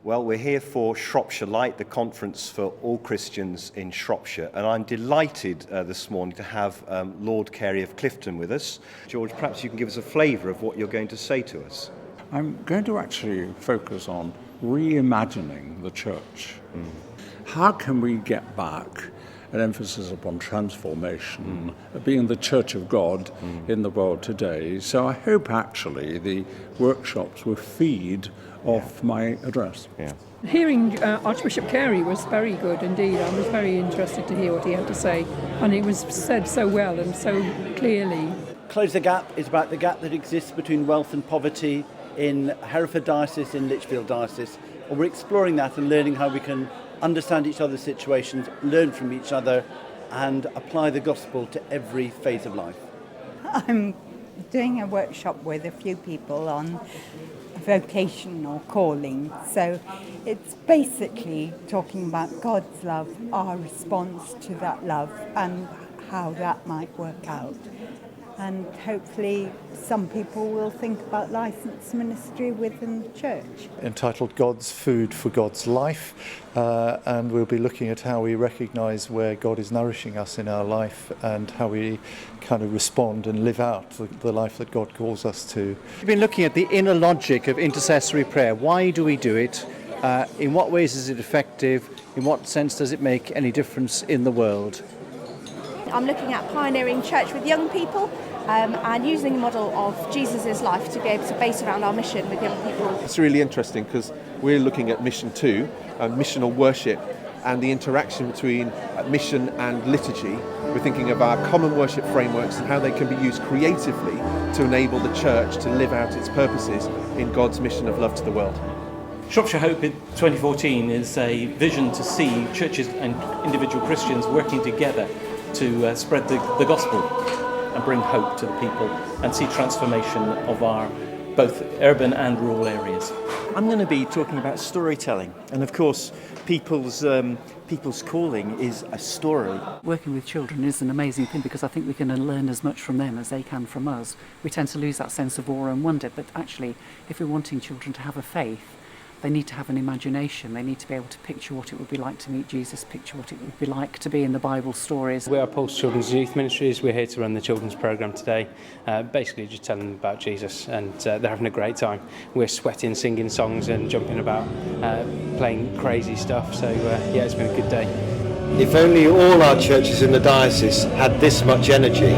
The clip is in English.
Well, we're here for Shropshire Light, the conference for all Christians in Shropshire, and I'm delighted this morning to have Lord Carey of Clifton with us. George, perhaps you can give us a flavour of what you're going to say to us. I'm going to actually focus on reimagining the church. How can we get back an emphasis upon transformation, being the Church of God in the world today? So I hope actually the workshops will feed off my address. Hearing Archbishop Carey was very good indeed. I was very interested to hear what he had to say, and it was said so well and so clearly. Close the Gap is about the gap that exists between wealth and poverty in Hereford Diocese, in Lichfield Diocese. And we're exploring that and learning how we can understand each other's situations, learn from each other, and apply the gospel to every phase of life. I'm doing a workshop with a few people on vocation or calling. So it's basically talking about God's love, our response to that love, and how that might work out. And hopefully some people will think about licensed ministry within the church. Entitled God's Food for God's Life, and we'll be looking at how we recognise where God is nourishing us in our life and how we kind of respond and live out the life that God calls us to. We've been looking at the inner logic of intercessory prayer. Why do we do it? In what ways is it effective? In what sense does it make any difference in the world? I'm looking at pioneering church with young people and using the model of Jesus' life to be able to base around our mission with young people. It's really interesting because we're looking at mission 2, missional worship, and the interaction between mission and liturgy. We're thinking of our common worship frameworks and how they can be used creatively to enable the church to live out its purposes in God's mission of love to the world. Shropshire Hope in 2014 is a vision to see churches and individual Christians working together to spread the gospel and bring hope to the people and see transformation of our both urban and rural areas. I'm going to be talking about storytelling, and of course people's calling is a story. Working with children is an amazing thing because I think we can learn as much from them as they can from us. We tend to lose that sense of awe and wonder, but actually if we're wanting children to have a faith, they need to have an imagination. They need to be able to picture what it would be like to meet Jesus, picture what it would be like to be in the Bible stories. We are Pulse Children's Youth Ministries. We're here to run the children's programme today, basically just telling them about Jesus, and they're having a great time. We're sweating, singing songs and jumping about, playing crazy stuff, so yeah, it's been a good day. If only all our churches in the diocese had this much energy.